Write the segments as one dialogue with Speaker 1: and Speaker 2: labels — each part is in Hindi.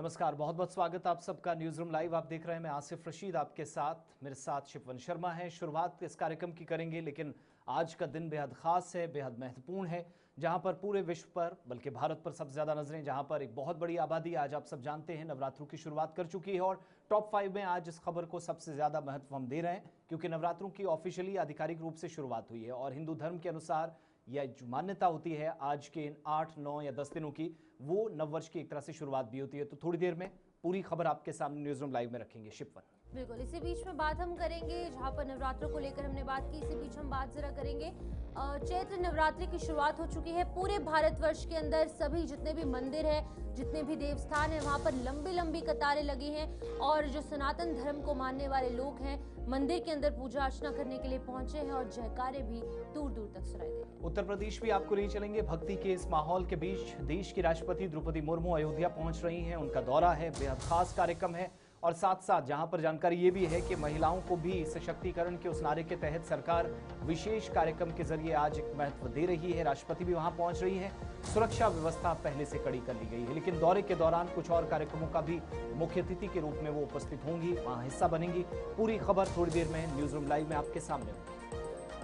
Speaker 1: नमस्कार, बहुत बहुत स्वागत आप सबका न्यूज रूम लाइव। आप देख रहे हैं, मैं आसिफ रशीद आपके साथ, मेरे साथ शिववन शर्मा है। शुरुआत इस कार्यक्रम की करेंगे, लेकिन आज का दिन बेहद खास है, बेहद महत्वपूर्ण है, जहां पर पूरे विश्व पर, बल्कि भारत पर सबसे ज्यादा नजरें, जहां पर एक बहुत बड़ी आबादी आज आप सब जानते हैं नवरात्रों की शुरुआत कर चुकी है। और टॉप 5 में आज इस खबर को सबसे ज्यादा महत्व हम दे रहे हैं, क्योंकि नवरात्रों की ऑफिशियली आधिकारिक रूप से शुरुआत हुई है। और हिंदू धर्म के अनुसार यह जो मान्यता होती है आज के इन 8, 9 या 10 दिनों की, वो नववर्ष की एक तरह से शुरुआत भी होती है। तो थोड़ी देर में पूरी खबर आपके सामने न्यूज रूम लाइव में रखेंगे। शिववन,
Speaker 2: बिल्कुल, इसी बीच में बात हम करेंगे, जहां पर नवरात्रों को लेकर हमने बात की, इसी बीच हम बात जरा करेंगे। चैत्र नवरात्रि की शुरुआत हो चुकी है। पूरे भारतवर्ष के अंदर सभी जितने भी मंदिर हैं, जितने भी देवस्थान हैं, वहां पर लंबी लंबी कतारें लगी हैं और जो सनातन धर्म को मानने वाले लोग हैं मंदिर के अंदर पूजा अर्चना करने के लिए पहुंचे हैं और जयकारे भी दूर दूर तक सुनाई दे रहे हैं।
Speaker 1: उत्तर प्रदेश भी आपको ले चलेंगे। भक्ति के इस माहौल के बीच देश की राष्ट्रपति द्रौपदी मुर्मू अयोध्या पहुंच रही हैं। उनका दौरा है, बेहद खास कार्यक्रम है। और साथ साथ जहां पर जानकारी ये भी है कि महिलाओं को भी सशक्तिकरण के उस नारे के तहत सरकार विशेष कार्यक्रम के जरिए आज एक महत्व दे रही है। राष्ट्रपति भी वहां पहुंच रही है। सुरक्षा व्यवस्था पहले से कड़ी कर ली गई है, लेकिन दौरे के दौरान कुछ और कार्यक्रमों का भी मुख्य अतिथि के रूप में वो उपस्थित होंगी, वहां हिस्सा बनेंगी। पूरी खबर थोड़ी देर में न्यूज रूम लाइव में आपके सामने होगी।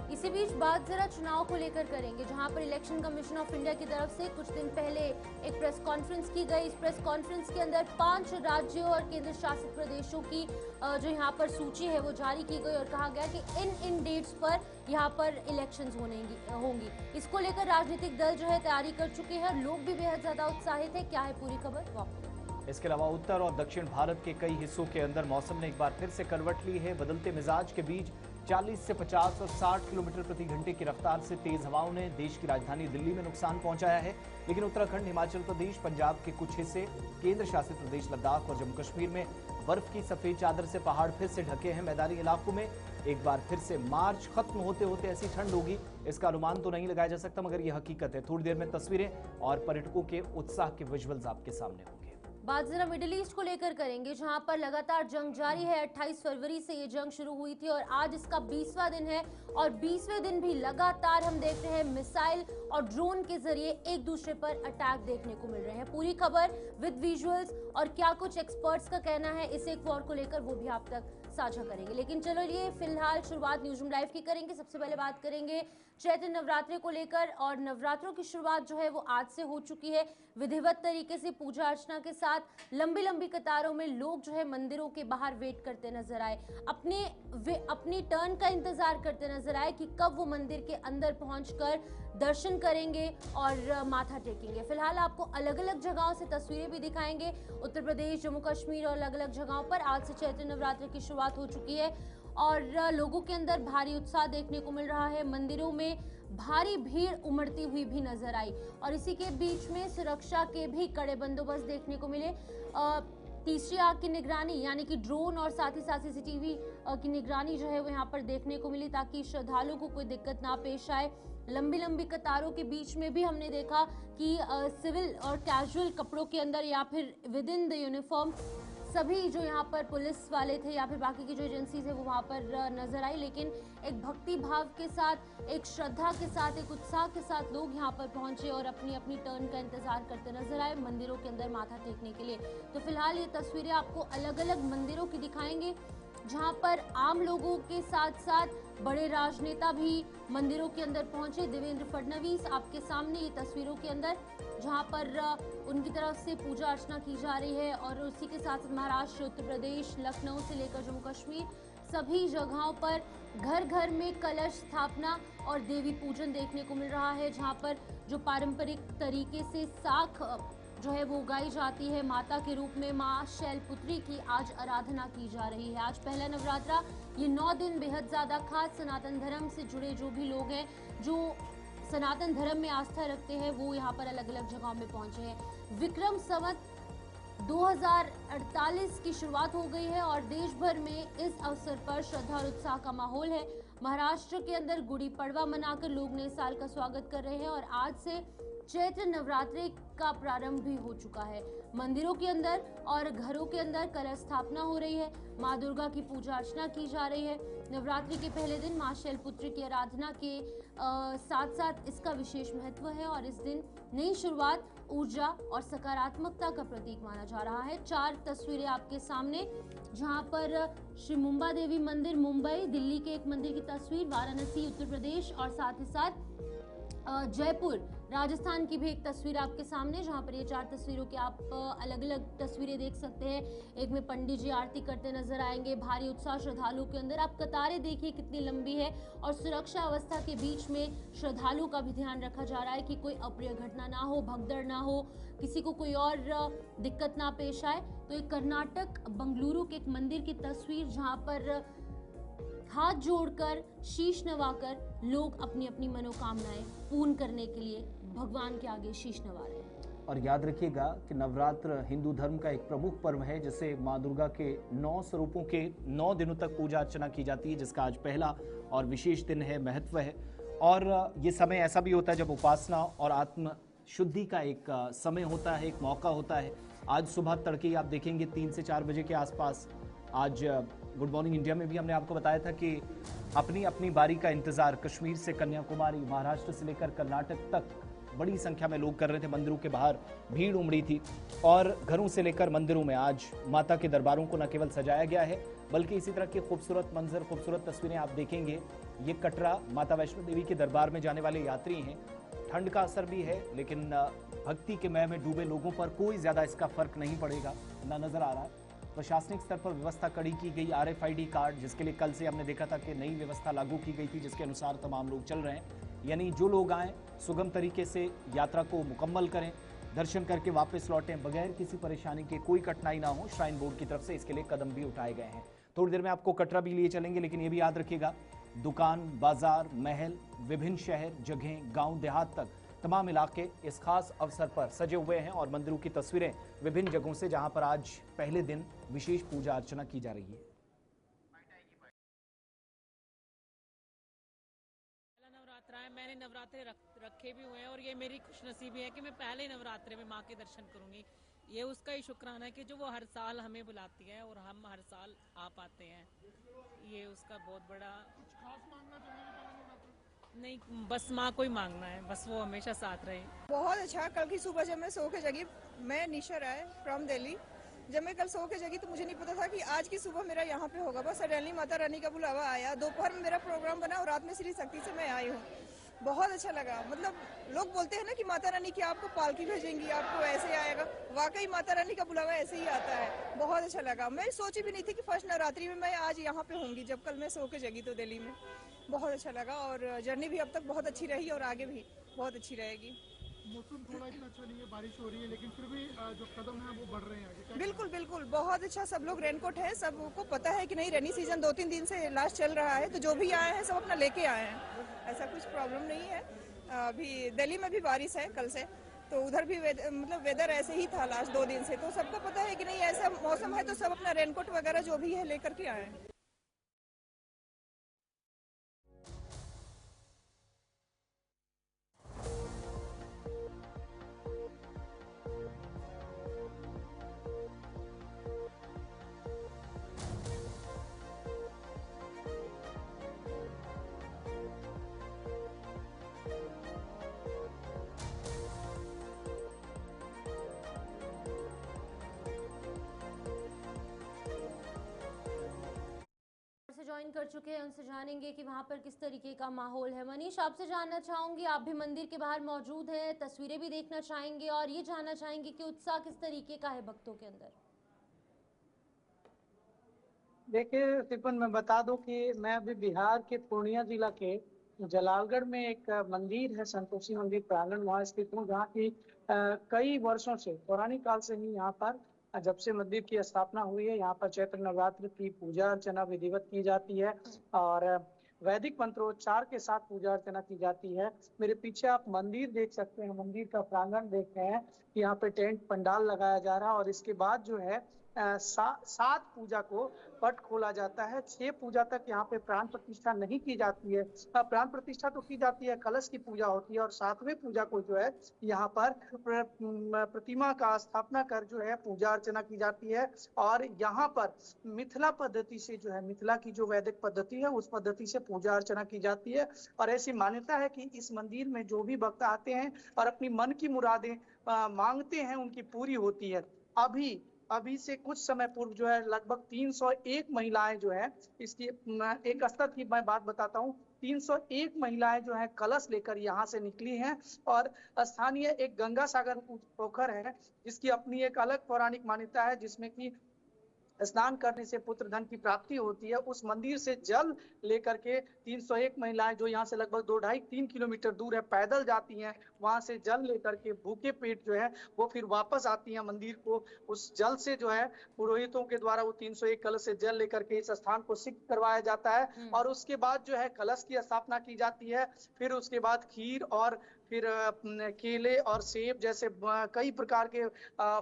Speaker 2: इसी बीच बात जरा चुनाव को लेकर करेंगे, जहां पर इलेक्शन कमीशन ऑफ इंडिया की तरफ से कुछ दिन पहले एक प्रेस कॉन्फ्रेंस की गई। इस प्रेस कॉन्फ्रेंस के अंदर 5 राज्यों और केंद्र शासित प्रदेशों की जो यहां पर सूची है वो जारी की गई और कहा गया कि इन डेट्स पर यहां पर इलेक्शंस होंगी। इसको लेकर राजनीतिक दल जो है तैयारी कर चुके हैं और लोग भी बेहद ज्यादा उत्साहित है। क्या है पूरी खबर, वो आपको।
Speaker 1: इसके अलावा उत्तर और दक्षिण भारत के कई हिस्सों के अंदर मौसम ने एक बार फिर से करवट ली है। बदलते मिजाज के बीच 40 से 50 और 60 किलोमीटर प्रति घंटे की रफ्तार से तेज हवाओं ने देश की राजधानी दिल्ली में नुकसान पहुंचाया है। लेकिन उत्तराखंड, हिमाचल प्रदेश, पंजाब के कुछ हिस्से, केंद्र शासित प्रदेश लद्दाख और जम्मू कश्मीर में बर्फ की सफेद चादर से पहाड़ फिर से ढके हैं। मैदानी इलाकों में एक बार फिर से मार्च खत्म होते होते ऐसी ठंड होगी, इसका अनुमान तो नहीं लगाया जा सकता, मगर यह हकीकत है। थोड़ी देर में तस्वीरें और पर्यटकों के उत्साह के विजुअल्स आपके सामने होंगे।
Speaker 2: बात जरा मिडिल ईस्ट को लेकर करेंगे, जहां पर लगातार जंग जारी है। 28 फरवरी से ये जंग शुरू हुई थी और आज इसका 20वां दिन है और 20वें दिन भी लगातार हम देख रहे हैं मिसाइल और ड्रोन के जरिए एक दूसरे पर अटैक देखने को मिल रहे हैं। पूरी खबर विद विजुअल्स और क्या कुछ एक्सपर्ट्स का कहना है इस एक वॉर को लेकर, वो भी आप तक साझा करेंगे। लेकिन चलो ये फिलहाल शुरुआत न्यूज रूम लाइव की करेंगे। सबसे पहले बात करेंगे चैत्र नवरात्रि को लेकर, और नवरात्रों की शुरुआत जो है वो आज से हो चुकी है। विधिवत तरीके से पूजा अर्चना के साथ लंबी लंबी कतारों में लोग जो है मंदिरों के बाहर वेट करते नजर आए, अपनी टर्न का इंतजार करते नजर आए कि कब वो मंदिर के अंदर पहुंचकर दर्शन करेंगे और माथा टेकेंगे। फिलहाल आपको अलग अलग जगहों से तस्वीरें भी दिखाएंगे। उत्तर प्रदेश, जम्मू कश्मीर और अलग अलग जगहों पर आज से चैत्र नवरात्रि की शुरुआत हो चुकी है और लोगों के अंदर भारी उत्साह देखने को मिल रहा है। मंदिरों में भारी भीड़ उमड़ती हुई भी नजर आई और इसी के बीच में सुरक्षा के भी कड़े बंदोबस्त देखने को मिले। तीसरी आंख की निगरानी यानी कि ड्रोन और साथ ही साथ सीसीटीवी की निगरानी जो है वो यहाँ पर देखने को मिली, ताकि श्रद्धालुओं को कोई दिक्कत ना पेश आए। लंबी लंबी कतारों के बीच में भी हमने देखा कि सिविल और कैजुअल कपड़ों के अंदर या फिर विद इन द यूनिफॉर्म सभी जो यहाँ पर पुलिस वाले थे या फिर बाकी की जो एजेंसी थे वो वहाँ पर नजर आई। लेकिन एक भक्ति भाव के साथ, एक श्रद्धा के साथ, एक उत्साह के साथ लोग यहाँ पर पहुंचे और अपनी अपनी टर्न का इंतजार करते नजर आए मंदिरों के अंदर माथा टेकने के लिए। तो फिलहाल ये तस्वीरें आपको अलग अलग मंदिरों की दिखाएंगे, जहां पर आम लोगों के साथ साथ बड़े राजनेता भी मंदिरों के अंदर पहुंचे। देवेंद्र फडणवीस आपके सामने ये तस्वीरों के अंदर, जहां पर उनकी तरफ से पूजा अर्चना की जा रही है और उसी के साथ महाराष्ट्र, उत्तर प्रदेश, लखनऊ से लेकर जम्मू कश्मीर सभी जगहों पर घर घर में कलश स्थापना और देवी पूजन देखने को मिल रहा है, जहां पर जो पारंपरिक तरीके से साख जो है वो उगाई जाती है माता के रूप में, माँ शैलपुत्री की आज आराधना की जा रही है। आज पहला नवरात्रा, ये 9 दिन बेहद ज्यादा खास सनातन धर्म से जुड़े जो भी लोग हैं, जो सनातन धर्म में आस्था रखते हैं, वो यहाँ पर अलग अलग जगहों में पहुंचे हैं। विक्रम संवत 2048 की शुरुआत हो गई है और देश भर में इस अवसर पर श्रद्धा और उत्साह का माहौल है। महाराष्ट्र के अंदर गुड़ी पड़वा मनाकर लोग नए साल का स्वागत कर रहे हैं और आज से चैत्र नवरात्रि का प्रारंभ भी हो चुका है। मंदिरों के अंदर और घरों के अंदर कलश स्थापना हो रही है, माँ दुर्गा की पूजा अर्चना की जा रही है। नवरात्रि के पहले दिन मां शैलपुत्री की आराधना के साथ साथ इसका विशेष महत्व है और इस दिन नई शुरुआत, ऊर्जा और सकारात्मकता का प्रतीक माना जा रहा है। 4 तस्वीरें आपके सामने, जहां पर श्री मुंबा देवी मंदिर मुंबई, दिल्ली के एक मंदिर की तस्वीर, वाराणसी उत्तर प्रदेश और साथ ही साथ जयपुर राजस्थान की भी एक तस्वीर आपके सामने, जहां पर ये 4 तस्वीरों के आप अलग अलग तस्वीरें देख सकते हैं। एक में पंडित जी आरती करते नजर आएंगे, भारी उत्साह श्रद्धालुओं के अंदर। आप कतारें देखिए कितनी लंबी है और सुरक्षा अवस्था के बीच में श्रद्धालुओं का भी ध्यान रखा जा रहा है कि कोई अप्रिय घटना ना हो, भगदड़ ना हो, किसी को कोई और दिक्कत ना पेश आए। तो एक कर्नाटक बंगलुरु के एक मंदिर की तस्वीर, जहां पर हाथ जोड़कर, शीश नवाकर लोग अपनी अपनी मनोकामनाएं पूर्ण करने के लिए भगवान के आगे शीश नवा रहे हैं।
Speaker 1: और याद रखिएगा कि नवरात्र हिंदू धर्म का एक प्रमुख पर्व है, जिसे माँ दुर्गा के 9 स्वरूपों के 9 दिनों तक पूजा अर्चना की जाती है, जिसका आज पहला और विशेष दिन है, महत्व है। और ये समय ऐसा भी होता है जब उपासना और आत्म शुद्धि का एक समय होता है, एक मौका होता है। आज सुबह तड़के आप देखेंगे 3 से 4 बजे के आसपास, आज गुड मॉर्निंग इंडिया में भी हमने आपको बताया था कि अपनी अपनी बारी का इंतजार कश्मीर से कन्याकुमारी, महाराष्ट्र से लेकर कर्नाटक तक बड़ी संख्या में लोग कर रहे थे। मंदिरों के बाहर भीड़ उमड़ी थी और घरों से लेकर मंदिरों में आज माता के दरबारों को न केवल सजाया गया है, बल्कि इसी तरह के खूबसूरत मंजर, खूबसूरत तस्वीरें आप देखेंगे। ये कटरा माता वैष्णो देवी के दरबार में जाने वाले यात्री हैं। ठंड का असर भी है, लेकिन भक्ति के मय में डूबे लोगों पर कोई ज्यादा इसका फर्क नहीं पड़ेगा, ना नजर आ रहा है। प्रशासनिक स्तर पर व्यवस्था कड़ी की गई। RFID कार्ड, जिसके लिए कल से हमने देखा था कि नई व्यवस्था लागू की गई थी, जिसके अनुसार तमाम लोग चल रहे हैं। यानी जो लोग आए सुगम तरीके से यात्रा को मुकम्मल करें, दर्शन करके वापस लौटें बगैर किसी परेशानी के, कोई कठिनाई ना हो। श्राइन बोर्ड की तरफ से इसके लिए कदम भी उठाए गए हैं। थोड़ी देर में आपको कटरा भी लिए चलेंगे, लेकिन ये भी याद रखिएगा, दुकान, बाजार, महल, विभिन्न शहर, जगह, गांव, देहात तक तमाम इलाके इस खास अवसर पर सजे हुए हैं और मंदिरों की तस्वीरें विभिन्न जगहों से, जहां पर आज पहले दिन विशेष पूजा अर्चना की जा रही है।
Speaker 3: नवरात्रा है, मैंने नवरात्रे रखे भी हुए हैं और ये मेरी खुशनसीबी है कि मैं पहले नवरात्रे में माँ के दर्शन करूंगी। ये उसका ही शुक्राना है कि जो वो हर साल हमें बुलाती है और हम हर साल आ पाते हैं। ये उसका बहुत बड़ा खास मांगना नहीं, बस माँ को ही मांगना है, बस वो हमेशा साथ रहे।
Speaker 4: बहुत अच्छा। कल की सुबह जब मैं सो के जगी, मैं निशा राय फ्रॉम दिल्ली, जब मैं कल सो के जगी तो मुझे नहीं पता था कि आज की सुबह मेरा यहाँ पे होगा। बस सडनली माता रानी का बुलावा आया, दोपहर में मेरा प्रोग्राम बना और रात में श्री शक्ति से मैं आई हूँ। बहुत अच्छा लगा। मतलब लोग बोलते हैं ना कि माता रानी की आपको पालकी भेजेंगी, आपको ऐसे आएगा, वाकई माता रानी का बुलावा ऐसे ही आता है। बहुत अच्छा लगा। मैं सोची भी नहीं थी कि फर्स्ट नवरात्रि में मैं आज यहाँ पे होंगी, जब कल मैं सो के जगी तो दिल्ली में। बहुत अच्छा लगा और जर्नी भी अब तक बहुत अच्छी रही और आगे भी बहुत अच्छी रहेगी।
Speaker 5: मौसम थोड़ा इतना अच्छा नहीं है, बारिश हो रही है, लेकिन फिर भी जो कदम है वो बढ़ रहे हैं आगे।
Speaker 4: बिल्कुल बिल्कुल, बहुत अच्छा। सब लोग रेनकोट है, सबको पता है कि नहीं रेनी सीजन 2-3 दिन से लास्ट चल रहा है, तो जो भी आए हैं सब अपना लेके आए हैं, ऐसा कुछ प्रॉब्लम नहीं है। अभी दिल्ली में भी बारिश है कल से, तो उधर भी मतलब वेदर ऐसे ही था लास्ट 2 दिन से, तो सबको पता है कि नहीं ऐसा मौसम है, तो सब अपना रेनकोट वगैरह जो भी है लेकर के आए हैं।
Speaker 2: ज्वाइन कर चुके हैं, उनसे जानेंगे कि वहां पर किस तरीके का माहौल है। मनीष, आपसे जानना चाहूंगी, आप भी मंदिर के बाहर मौजूद हैं, तस्वीरें भी देखना चाहेंगे और ये जानना चाहेंगे कि उत्साह किस तरीके का है भक्तों के अंदर।
Speaker 5: देखिए सिपन, मैं बता दूं कि मैं अभी बिहार के पूर्णिया जिला के जलालगढ़ में एक मंदिर है, संतोषी मंदिर प्रांगण, वहाँ स्थित हूँ, जहाँ की कई वर्षों से, पौराणिक काल से ही यहाँ पर जब से मंदिर की स्थापना हुई है, यहाँ पर चैत्र नवरात्र की पूजा अर्चना विधिवत की जाती है और वैदिक मंत्रोच्चार के साथ पूजा अर्चना की जाती है। मेरे पीछे आप मंदिर देख सकते हैं, मंदिर का प्रांगण देख रहे हैं, यहाँ पे टेंट पंडाल लगाया जा रहा है और इसके बाद जो है सात पूजा को पट खोला जाता है। 6 पूजा तक यहाँ पे प्राण प्रतिष्ठा नहीं की जाती है। प्राण प्रतिष्ठा तो की जाती है, कलश की पूजा होती है, और 7वें पूजा को जो है यहाँ पर प्रतिमा का स्थापना कर जो है पूजा अर्चना की जाती है। और यहाँ पर मिथिला पद्धति से जो है, मिथिला की जो वैदिक पद्धति है उस पद्धति से पूजा अर्चना की जाती है। और ऐसी मान्यता है कि इस मंदिर में जो भी भक्त आते हैं और अपनी मन की मुरादें मांगते हैं उनकी पूरी होती है। अभी से कुछ समय पूर्व जो है लगभग 301 महिलाएं जो है, इसकी एक स्तर की मैं बात बताता हूँ, 301 महिलाएं जो है कलश लेकर यहाँ से निकली हैं। और स्थानीय एक गंगा सागर पोखर है जिसकी अपनी एक अलग पौराणिक मान्यता है, जिसमें कि स्नान करने से पुत्र धन की प्राप्ति होती है। उस मंदिर से जल लेकर के 301 महिलाएं जो यहाँ से लगभग 2-2.5-3 किलोमीटर दूर है पैदल जाती हैं, वहां से जल लेकर के भूखे पेट जो है वो फिर वापस आती हैं मंदिर को। उस जल से जो है पुरोहितों के द्वारा वो 301 कलश से जल लेकर के इस स्थान को सिद्ध करवाया जाता है। और उसके बाद जो है कलश की स्थापना की जाती है। फिर उसके बाद खीर और फिर केले और सेब जैसे कई प्रकार के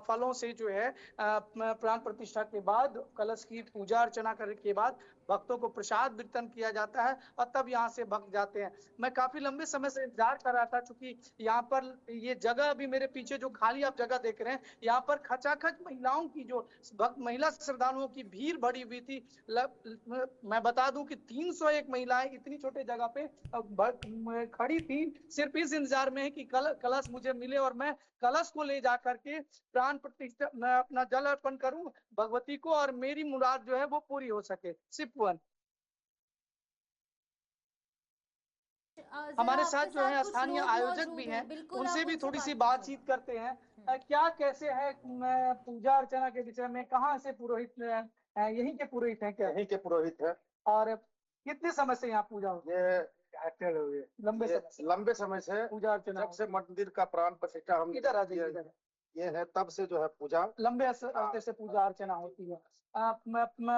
Speaker 5: फलों से जो है प्राण प्रतिष्ठा के बाद कलश की पूजा अर्चना करने के बाद भक्तों को प्रसाद वितरण किया जाता है और तब यहाँ से भक्त जाते हैं। मैं काफी लंबे समय से इंतजार कर रहा था, क्योंकि यहाँ पर ये जगह अभी मेरे पीछे जो खाली आप जगह देख रहे हैं, यहाँ पर खचाखच महिलाओं की जो महिला श्रद्धालुओं की भीड़ बढ़ी हुई थी। मैं बता दूं कि 301 महिलाएं इतनी छोटे जगह पे खड़ी थी, सिर्फ इस इंतजार में है कि कलश मुझे मिले और मैं कलश को ले जा करके प्राण प्रतिष्ठा अपना जल अर्पण करूं भगवती को और मेरी मुराद जो है वो पूरी हो सके। सिर्फ हमारे साथ जो है स्थानीय आयोजक भी हैं, उनसे भी थोड़ी सी बातचीत करते हैं। क्या कैसे है पूजा अर्चना के विषय में, कहाँ से पुरोहित यहीं के पुरोहित हैं क्या?
Speaker 6: यहीं के पुरोहित है।
Speaker 5: और कितने समय से यहाँ पूजा होती है? लंबे समय से पूजा अर्चना,
Speaker 6: जब से मंदिर का प्राण प्रतिष्ठा हम
Speaker 5: इधर आ जाइए,
Speaker 6: ये है तब से जो है पूजा
Speaker 5: लंबे अरसे से पूजा अर्चना होती है।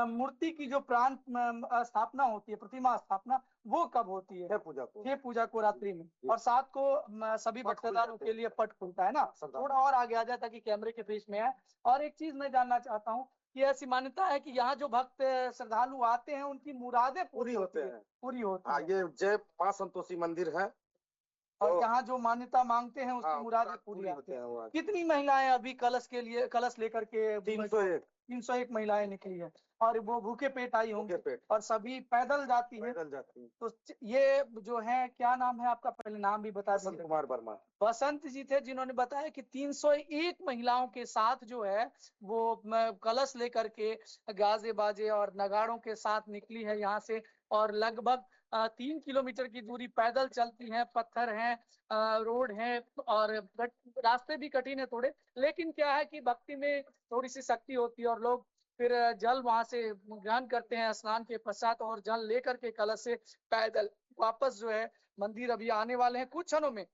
Speaker 5: मूर्ति की जो प्राण स्थापना होती है, प्रतिमा स्थापना, वो कब होती है?
Speaker 6: छह पूजा
Speaker 5: को रात्रि में, और 7 को सभी भक्तदारों के लिए पट खुलता है ना। थोड़ा और आगे आ जाए ताकि कैमरे के बीच में है। और एक चीज मैं जानना चाहता हूँ कि ऐसी मान्यता है कि यहाँ जो भक्त श्रद्धालु आते हैं उनकी मुरादें पूरी होती है।
Speaker 6: ये जय मां संतोषी मंदिर है
Speaker 5: और यहाँ जो मान्यता मांगते हैं उसकी मुरादें पूरी होती है। कितनी महिलाएं अभी कलश के लिए कलश लेकर के? 301 महिलाएं निकली है और वो भूखे पेट आई होंगी और सभी पैदल जाती है। तो ये जो है, क्या नाम है आपका? पहले नाम भी बता दीजिए।
Speaker 6: कुमार वर्मा।
Speaker 5: बसंत जी थे जिन्होंने बताया कि 301 महिलाओं के साथ जो है वो कलश लेकर के गाजे बाजे और नगाड़ों के साथ निकली है यहाँ से, और लगभग 3 किलोमीटर की दूरी पैदल चलती हैं। पत्थर हैं, रोड है और रास्ते भी कठिन है थोड़े, लेकिन क्या है कि भक्ति में थोड़ी सी शक्ति होती है और लोग फिर जल वहां से ग्रहण करते हैं स्नान के पश्चात, और जल लेकर के कलश से पैदल वापस जो है मंदिर अभी आने वाले हैं कुछ क्षणों में।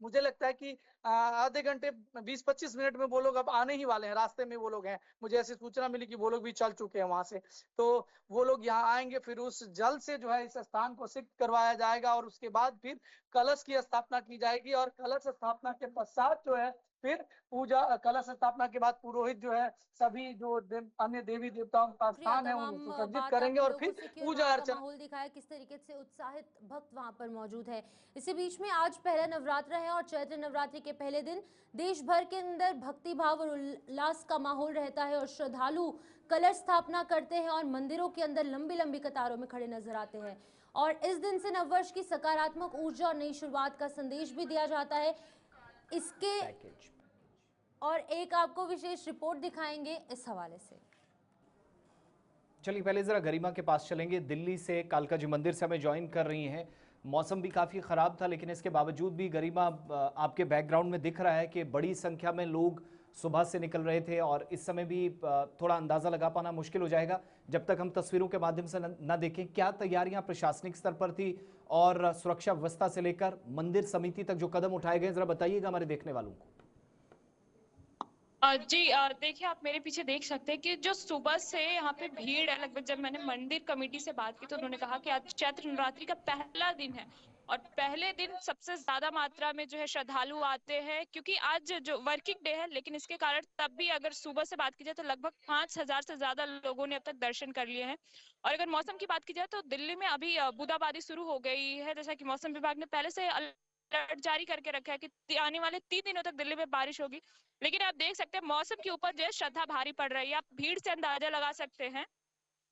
Speaker 5: मुझे लगता है कि आधे घंटे 20-25 मिनट में वो लोग अब आने ही वाले हैं। रास्ते में वो लोग हैं, मुझे ऐसी सूचना मिली कि वो लोग भी चल चुके हैं वहां से। तो वो लोग यहाँ आएंगे, फिर उस जल से जो है इस स्थान को सिद्ध करवाया जाएगा और उसके बाद फिर कलश की स्थापना की जाएगी। और कलश स्थापना के पश्चात जो है फिर पूजा, कलश स्थापना के बाद पुरोहित जो है सभी जो अन्य देवी देवताओं का स्थान है उनको सुसज्जित करेंगे और फिर पूजा अर्चना।
Speaker 2: माहौल दिखाया किस तरीके से उत्साहित भक्त वहां पर मौजूद है। इसी बीच में आज पहला नवरात्र है और चैत्र नवरात्रि के पहले दिन देश भर के अंदर भक्ति भाव और उल्लास का माहौल रहता है और श्रद्धालु कलश स्थापना करते हैं और मंदिरों के अंदर लंबी लंबी कतारों में खड़े नजर आते हैं। और इस दिन से नववर्ष की सकारात्मक ऊर्जा और नई शुरुआत का संदेश भी दिया जाता है। इसके और एक आपको विशेष रिपोर्ट दिखाएंगे इस हवाले से।
Speaker 1: चलिए पहले जरा गरिमा के पास चलेंगे। दिल्ली से कालका जी मंदिर से हमें ज्वाइन कर रही हैं। मौसम भी काफ़ी ख़राब था, लेकिन इसके बावजूद भी गरिमा, आपके बैकग्राउंड में दिख रहा है कि बड़ी संख्या में लोग सुबह से निकल रहे थे और इस समय भी थोड़ा अंदाज़ा लगा पाना मुश्किल हो जाएगा जब तक हम तस्वीरों के माध्यम से न देखें। क्या तैयारियां प्रशासनिक स्तर पर थी और सुरक्षा व्यवस्था से लेकर मंदिर समिति तक जो कदम उठाए गए, ज़रा बताइएगा हमारे देखने वालों को।
Speaker 7: जी देखिए, आप मेरे पीछे देख सकते हैं कि जो सुबह से यहाँ पे भीड़ है। लगभग जब मैंने मंदिर कमेटी से बात की तो उन्होंने कहा कि आज चैत्र नवरात्रि का पहला दिन है और पहले दिन सबसे ज्यादा मात्रा में जो है श्रद्धालु आते हैं, क्योंकि आज जो वर्किंग डे है, लेकिन इसके कारण तब भी अगर सुबह से बात की जाए तो लगभग 5,000 से ज्यादा लोगों ने अब तक दर्शन कर लिए हैं। और अगर मौसम की बात की जाए तो दिल्ली में अभी बूंदाबांदी शुरू हो गई है, जैसा कि मौसम विभाग ने पहले से अलर्ट जारी करके रखा है कि आने वाले 3 दिनों तक दिल्ली में बारिश होगी। लेकिन आप देख सकते हैं मौसम के ऊपर जो है श्रद्धा भारी पड़ रही है। आप भीड़ से अंदाजा लगा सकते हैं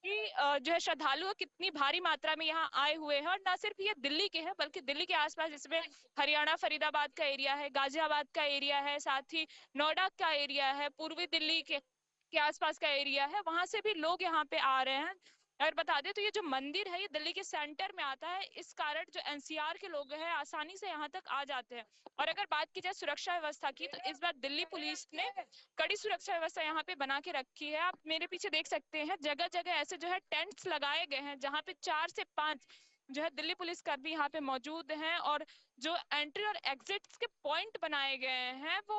Speaker 7: कि जो है श्रद्धालु कितनी भारी मात्रा में यहाँ आए हुए हैं। और न सिर्फ ये दिल्ली के हैं, बल्कि दिल्ली के आसपास जिसमें हरियाणा फरीदाबाद का एरिया है, गाजियाबाद का एरिया है, साथ ही नोएडा का एरिया है, पूर्वी दिल्ली के आसपास का एरिया है, वहां से भी लोग यहाँ पे आ रहे हैं। और बता दें तो ये जो मंदिर है ये दिल्ली के सेंटर में आता है, इस कारण जो एनसीआर के लोग हैं आसानी से यहाँ तक आ जाते हैं। और अगर बात की जाए सुरक्षा व्यवस्था की, तो इस बार दिल्ली पुलिस ने कड़ी सुरक्षा व्यवस्था यहाँ पे बना के रखी है। आप मेरे पीछे देख सकते हैं जगह जगह ऐसे जो है टेंट्स लगाए गए हैं, जहाँ पे 4 से 5 जो है दिल्ली पुलिस कर्मी यहाँ पे मौजूद हैं। और जो एंट्री और एग्जिट के पॉइंट बनाए गए हैं वो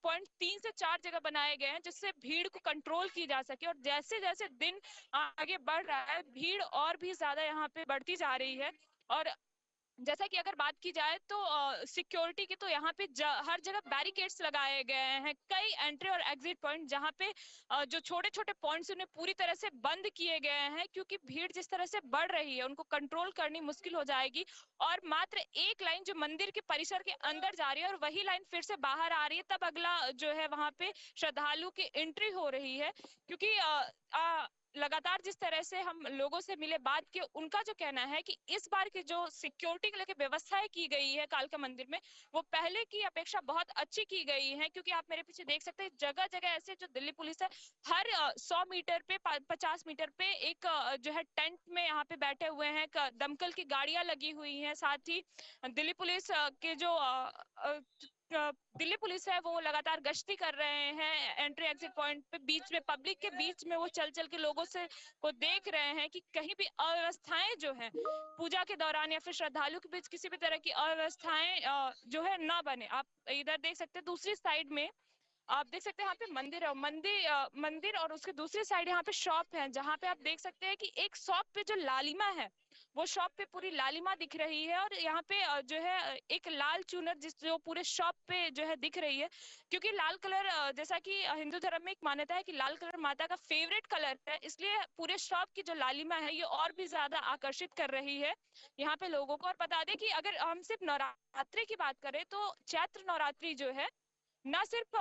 Speaker 7: पॉइंट 3 से 4 जगह बनाए गए हैं, जिससे भीड़ को कंट्रोल की जा सके। और जैसे जैसे दिन आगे बढ़ रहा है भीड़ और भी ज्यादा यहाँ पे बढ़ती जा रही है। और जैसा कि अगर बात की जाए तो सिक्योरिटी की, तो यहाँ पे हर जगह बैरिकेड्स लगाए गए हैं, कई एंट्री और एग्जिट पॉइंट जहाँ पे जो छोटे छोटे पॉइंट्स उन्हें पूरी तरह से बंद किए गए हैं, क्योंकि भीड़ जिस तरह से बढ़ रही है उनको कंट्रोल करनी मुश्किल हो जाएगी। और मात्र एक लाइन जो मंदिर के परिसर के अंदर जा रही है और वही लाइन फिर से बाहर आ रही है, तब अगला जो है वहां पे श्रद्धालु की एंट्री हो रही है। क्योंकि लगातार जिस तरह से हम लोगों से मिले बात किए, उनका जो कहना है कि इस बार की जो सिक्योरिटी के लेके व्यवस्थाएं की गई है कालका मंदिर में, वो पहले की अपेक्षा बहुत अच्छी की गई है। क्योंकि आप मेरे पीछे देख सकते हैं जगह जगह ऐसे जो दिल्ली पुलिस है हर 100 मीटर पे 50 मीटर पे एक जो है टेंट में यहाँ पे बैठे हुए हैं, दमकल की गाड़ियां लगी हुई हैं। साथ ही दिल्ली पुलिस के जो दिल्ली पुलिस है वो लगातार गश्ती कर रहे हैं एंट्री एग्जिट पॉइंट पे, बीच में पब्लिक के बीच में वो चल चल के लोगों से को देख रहे हैं कि कहीं भी अव्यवस्थाएं जो है पूजा के दौरान या फिर श्रद्धालु के बीच किसी भी तरह की अव्यवस्थाएं जो है ना बने। आप इधर देख सकते हैं, दूसरी साइड में आप देख सकते हैं यहाँ पे मंदिर है, मंदिर और उसके दूसरी साइड यहाँ पे शॉप है, जहाँ पे आप देख सकते हैं कि एक शॉप पे जो लालिमा है वो शॉप पे पूरी लालिमा दिख रही है। और यहाँ पे जो है एक लाल चुनर जो पूरे शॉप पे जो है दिख रही है, क्योंकि लाल कलर जैसा कि हिंदू धर्म में एक मान्यता है कि लाल कलर माता का फेवरेट कलर है, इसलिए पूरे शॉप की जो लालिमा है ये और भी ज्यादा आकर्षित कर रही है यहाँ पे लोगों को। और बता दें कि अगर हम सिर्फ नवरात्रि की बात करें तो चैत्र नवरात्रि जो है न सिर्फ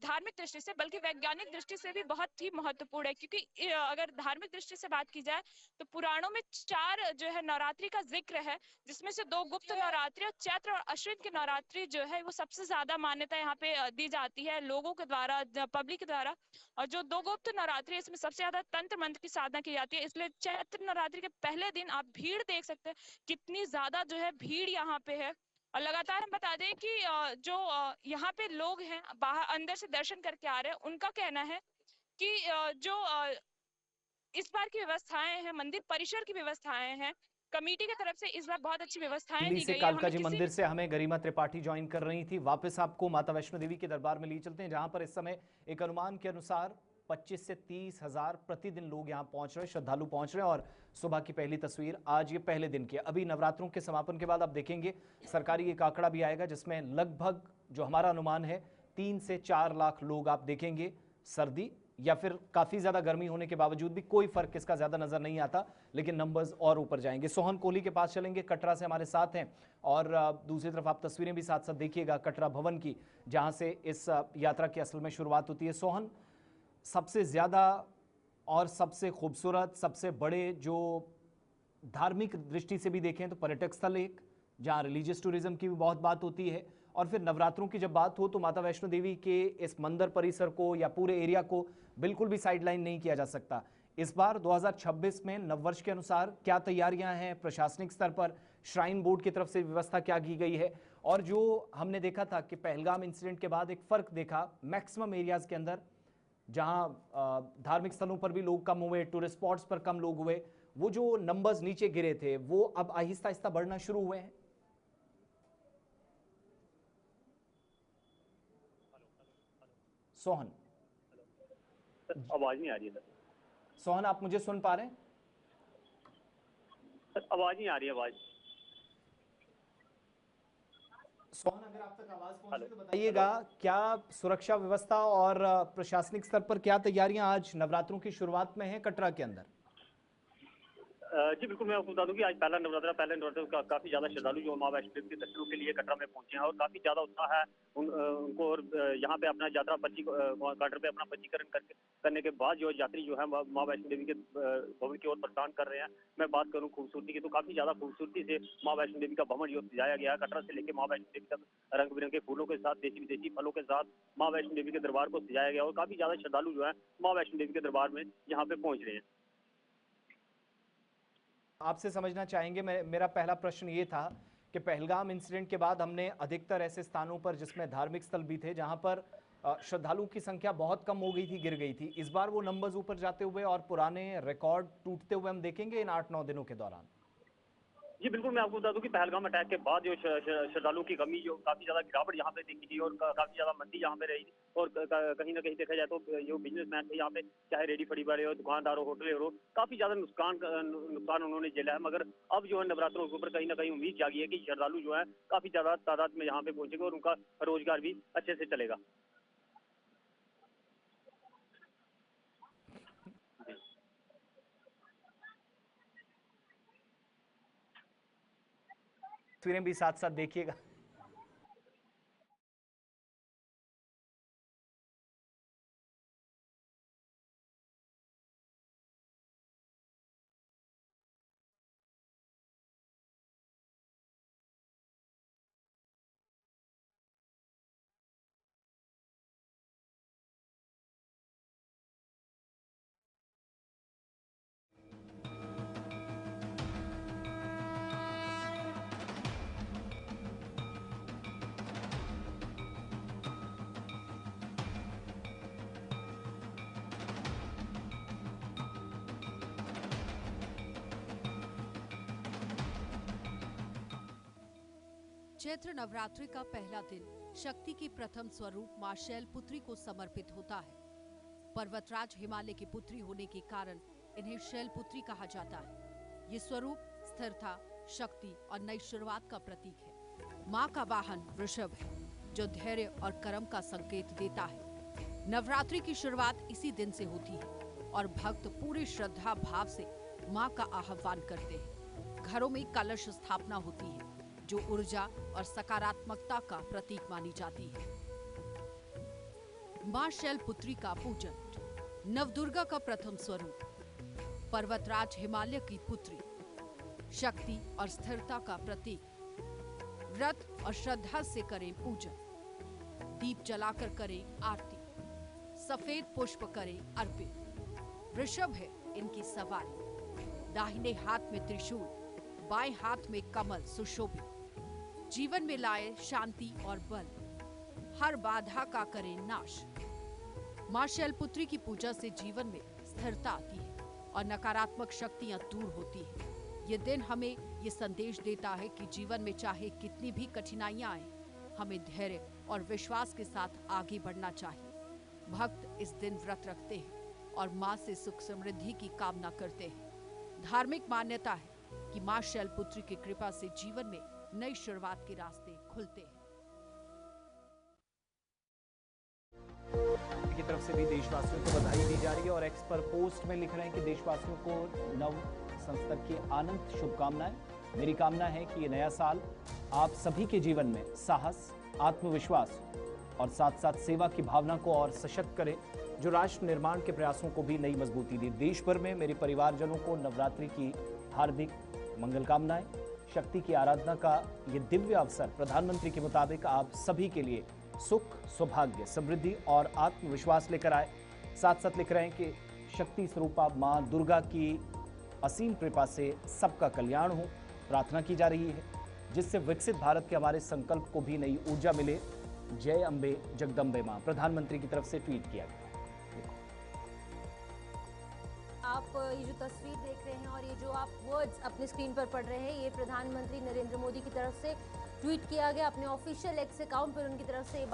Speaker 7: धार्मिक दृष्टि से बल्कि वैज्ञानिक दृष्टि से भी बहुत ही महत्वपूर्ण है। क्योंकि अगर धार्मिक दृष्टि से बात की जाए तो पुराणों में 4 जो है नवरात्रि का जिक्र है, जिसमें से 2 गुप्त नवरात्रि और चैत्र और अश्विन की नवरात्रि जो है वो सबसे ज्यादा मान्यता यहाँ पे दी जाती है लोगों के द्वारा, पब्लिक के द्वारा। और जो 2 गुप्त नवरात्रि इसमें सबसे ज्यादा तंत्र मंत्र की साधना की जाती है, इसलिए चैत्र नवरात्रि के पहले दिन आप भीड़ देख सकते हैं कितनी ज्यादा जो है भीड़ यहाँ पे है। और लगातार हम बता दें कि जो यहाँ पे लोग हैं बाहर अंदर से दर्शन करके आ रहे हैं, उनका कहना है कि जो इस बार की व्यवस्थाएं हैं, मंदिर परिसर की व्यवस्थाएं हैं, कमेटी की तरफ से इस बार बहुत अच्छी व्यवस्थाएं
Speaker 1: दिल्ली
Speaker 7: दी
Speaker 1: से
Speaker 7: गई है।
Speaker 1: कालका जी मंदिर से हमें गरिमा त्रिपाठी ज्वाइन कर रही थी। वापस आपको माता वैष्णो देवी के दरबार में लिए चलते हैं, जहां पर इस समय एक अनुमान के अनुसार 25 से 30 हजार प्रतिदिन लोग यहां पहुंच रहे हैं, श्रद्धालु पहुंच रहे हैं। और सुबह की पहली तस्वीर आज ये पहले दिन की। अभी नवरात्रों के समापन के बाद आप देखेंगे सरकारी एक आंकड़ा भी आएगा, जिसमें लगभग जो हमारा अनुमान है 3 से 4 लाख लोग आप देखेंगे। सर्दी या फिर काफी ज्यादा गर्मी होने के बावजूद भी कोई फर्क इसका ज्यादा नजर नहीं आता, लेकिन नंबर्स और ऊपर जाएंगे। सोहन कोहली के पास चलेंगे, कटरा से हमारे साथ हैं। और दूसरी तरफ आप तस्वीरें भी साथ साथ देखिएगा कटरा भवन की, जहां से इस यात्रा की असल में शुरुआत होती है। सोहन, सबसे ज्यादा और सबसे खूबसूरत, सबसे बड़े जो धार्मिक दृष्टि से भी देखें तो पर्यटक स्थल एक, जहां रिलीजियस टूरिज्म की भी बहुत बात होती है, और फिर नवरात्रों की जब बात हो तो माता वैष्णो देवी के इस मंदिर परिसर को या पूरे एरिया को बिल्कुल भी साइडलाइन नहीं किया जा सकता। इस बार 2026 में नववर्ष के अनुसार क्या तैयारियां हैं प्रशासनिक स्तर पर, श्राइन बोर्ड की तरफ से व्यवस्था क्या की गई है? और जो हमने देखा था कि पहलगाम इंसिडेंट के बाद एक फर्क देखा मैक्सिमम एरियाज के अंदर, जहां धार्मिक स्थलों पर भी लोग कम हुए, टूरिस्ट स्पॉट्स पर कम लोग हुए, वो जो नंबर्स नीचे गिरे थे वो अब आहिस्ता आहिस्ता बढ़ना शुरू हुए हैं। सोहन,
Speaker 8: आवाज नहीं आ रही है
Speaker 1: सोहन, आप मुझे सुन पा रहे हैं?
Speaker 8: सर, आवाज नहीं आ रही है। आवाज
Speaker 1: सोहन, अगर आप तक आवाज पहुंच रही है तो बताइएगा, क्या सुरक्षा व्यवस्था और प्रशासनिक स्तर पर क्या तैयारियां आज नवरात्रों की शुरुआत में हैं कटरा के अंदर?
Speaker 8: जी बिल्कुल, मैं आपको बता दूं कि आज पहले नवरात्र का काफी ज्यादा श्रद्धालु जो मां वैष्णो देवी के दर्शनों के लिए कटरा में पहुंचे हैं और काफी ज्यादा उत्साह है उनको। और यहाँ पे अपना यात्रा काउंटर पे अपना पंजीकरण करने के बाद जो यात्री जो है मां वैष्णो देवी के भवन की ओर प्रस्थान कर रहे हैं। मैं बात करूं खूबसूरती की तो काफी ज्यादा खूबसूरती से मां वैष्णो देवी का भवन जो सजाया गया है। कटरा से लेकर मां वैष्णो देवी तक रंग बिरंगे फूलों के साथ, देशी विदेशी फलों के साथ मां वैष्णो देवी के दरबार को सजाया गया और काफी ज्यादा श्रद्धालु जो है मां वैष्णो देवी के दरबार में यहाँ पे पहुंच रहे हैं।
Speaker 1: आपसे समझना चाहेंगे, मेरा पहला प्रश्न ये था कि पहलगाम इंसिडेंट के बाद हमने अधिकतर ऐसे स्थानों पर जिसमें धार्मिक स्थल भी थे जहां पर श्रद्धालुओं की संख्या बहुत कम हो गई थी, गिर गई थी। इस बार वो नंबर्स ऊपर जाते हुए और पुराने रिकॉर्ड टूटते हुए हम देखेंगे इन 8-9 दिनों के दौरान।
Speaker 8: जी बिल्कुल, मैं आपको बता दूं कि पहलगाम अटैक के बाद जो श्रद्धालुओं की कमी जो काफी ज्यादा गिरावट यहाँ पे देखी थी और काफी ज्यादा मंदी यहाँ पे रही और कहीं ना कहीं देखा जाए तो जो बिजनेसमैन थे यहाँ पे, चाहे रेडी फड़ी वाले हो, दुकानदार हो, होटल हो, काफी ज्यादा नुकसान उन्होंने झेला है। मगर अब जो है नवरात्रों के ऊपर कहीं ना कहीं उम्मीद जागी है कि श्रद्धालु जो है काफी ज्यादा तादाद में यहाँ पे पहुंचेंगे और उनका रोजगार भी अच्छे से चलेगा।
Speaker 1: तस्वीरें भी साथ साथ देखिएगा।
Speaker 9: चैत्र नवरात्रि का पहला दिन शक्ति की प्रथम स्वरूप मां शैलपुत्री को समर्पित होता है। पर्वतराज हिमालय की पुत्री होने के कारण इन्हें शैलपुत्री कहा जाता है। ये स्वरूप स्थिरता, शक्ति और नई शुरुआत का प्रतीक है। मां का वाहन वृषभ है जो धैर्य और कर्म का संकेत देता है। नवरात्रि की शुरुआत इसी दिन से होती है और भक्त पूरी श्रद्धा भाव से मां का आह्वान करते हैं। घरों में कलश स्थापना होती है जो ऊर्जा और सकारात्मकता का प्रतीक मानी जाती है। मां शैलपुत्री का पूजन। नवदुर्गा का प्रथम स्वरूप, पर्वतराज हिमालय की पुत्री, शक्ति और स्थिरता का प्रतीक। व्रत और श्रद्धा से करें पूजन। दीप जलाकर करें आरती। सफेद पुष्प करें अर्पित। वृषभ है इनकी सवारी। दाहिने हाथ में त्रिशूल, बाएं हाथ में कमल सुशोभित। जीवन में लाए शांति और बल। हर बाधा का करें नाश। मां शैलपुत्री की पूजा से जीवन में स्थिरता आती है और नकारात्मक शक्तियां दूर होती हैं। ये दिन हमें ये संदेश देता है कि जीवन में चाहे कितनी भी कठिनाइयां आए, हमें धैर्य और विश्वास के साथ आगे बढ़ना चाहिए। भक्त इस दिन व्रत रखते हैं और मां से सुख समृद्धि की कामना करते हैं। धार्मिक मान्यता है कि मां शैलपुत्री की कृपा से जीवन में नई शुरुआत के रास्ते खुलते हैं।
Speaker 1: की तरफ से भी देशवासियों को बधाई दी जा रही है और एक्स पर पोस्ट में लिख रहे हैं कि देशवासियों को नव संवत्सर की अनंत शुभकामनाएं। मेरी कामना है कि ये नया साल आप सभी के जीवन में साहस, आत्मविश्वास और साथ साथ सेवा की भावना को और सशक्त करे, जो राष्ट्र निर्माण के प्रयासों को भी नई मजबूती दे। देश भर में मेरे परिवारजनों को नवरात्रि की हार्दिक मंगल कामनाएं। शक्ति की आराधना का ये दिव्य अवसर प्रधानमंत्री के मुताबिक आप सभी के लिए सुख, सौभाग्य, समृद्धि और आत्मविश्वास लेकर आए। साथ साथ लिख रहे हैं कि शक्ति स्वरूपा मां दुर्गा की असीम कृपा से सबका कल्याण हो, प्रार्थना की जा रही है, जिससे विकसित भारत के हमारे संकल्प को भी नई ऊर्जा मिले। जय अंबे जगदम्बे मां, प्रधानमंत्री की तरफ से ट्वीट किया गया।
Speaker 2: आप ये जो तस्वीर देख रहे हैं और ये जो आप वर्ड्स अपने स्क्रीन पर पढ़ रहे हैं, ये प्रधानमंत्री नरेंद्र मोदी की तरफ से ट्वीट किया गया। अपने ऑफिशियल एक्स अकाउंट पर उनकी तरफ से ये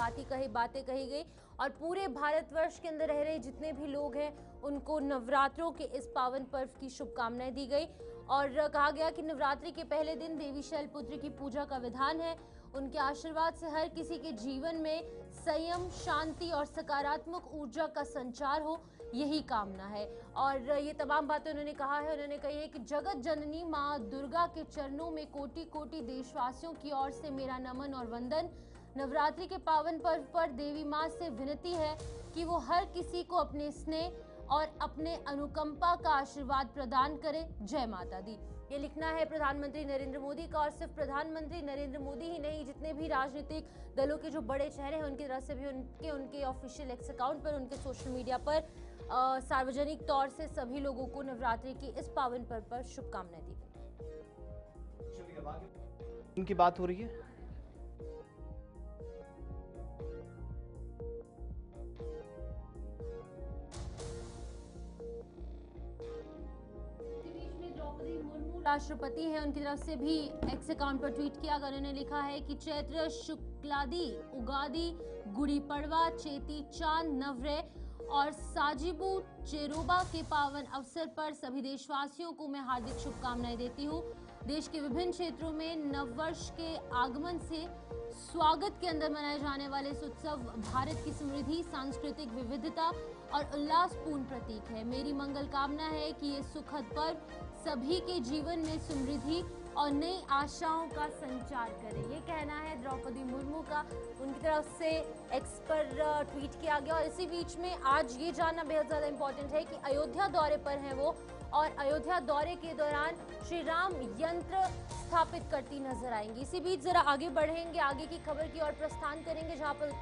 Speaker 2: बातें कही गई और पूरे भारतवर्ष के अंदर रह रहे जितने भी लोग हैं उनको नवरात्रों के इस पावन पर्व की शुभकामनाएं दी गई। और कहा गया कि नवरात्रि के पहले दिन देवी शैलपुत्री की पूजा का विधान है। उनके आशीर्वाद से हर किसी के जीवन में संयम, शांति और सकारात्मक ऊर्जा का संचार हो, यही कामना है। और ये तमाम बातें उन्होंने कहा है। उन्होंने कही है कि जगत जननी माँ दुर्गा के चरणों में कोटि कोटि देशवासियों की ओर से मेरा नमन और वंदन। नवरात्रि के पावन पर्व पर देवी माँ से विनती है कि वो हर किसी को अपने स्नेह और अपने अनुकंपा का आशीर्वाद प्रदान करे। जय माता दी। ये लिखना है प्रधानमंत्री नरेंद्र मोदी का। और सिर्फ प्रधानमंत्री नरेंद्र मोदी ही नहीं, जितने भी राजनीतिक दलों के जो बड़े चेहरे हैं उनकी तरफ से भी उनके ऑफिशियल एक्स अकाउंट पर, उनके सोशल मीडिया पर सार्वजनिक तौर से सभी लोगों को नवरात्रि की इस पावन पर्व पर शुभकामनाएं दी गई।
Speaker 1: इनकी बात हो रही है।
Speaker 2: राष्ट्रपति हैं, उनकी तरफ से भी एक्स अकाउंट पर ट्वीट किया। उन्होंने लिखा है कि चैत्र शुक्लादि उगादि गुड़ी पड़वा चेती चांद नवरे और साजिबू चेरोबा के पावन अवसर पर सभी देशवासियों को मैं हार्दिक शुभकामनाएं देती हूँ। देश के विभिन्न क्षेत्रों में नववर्ष के आगमन से स्वागत के अंदर मनाए जाने वाले इस उत्सव भारत की समृद्धि, सांस्कृतिक विविधता और उल्लासपूर्ण प्रतीक है। मेरी मंगल कामना है कि ये सुखद पर्व सभी के जीवन में समृद्धि और नई आशाओं का संचार करे। ये कहना है द्रौपदी मुर्मू का। उनकी तरफ से एक्स पर ट्वीट किया गया। और इसी बीच में आज ये जानना बेहद ज़्यादा इम्पोर्टेंट है कि अयोध्या दौरे पर हैं वो, और अयोध्या दौरे के दौरान श्री राम यंत्र स्थापित करती नजर आएंगी। इसी बीच जरा आगे बढ़ेंगे, आगे की खबर की ओर प्रस्थान करेंगे, जहां पर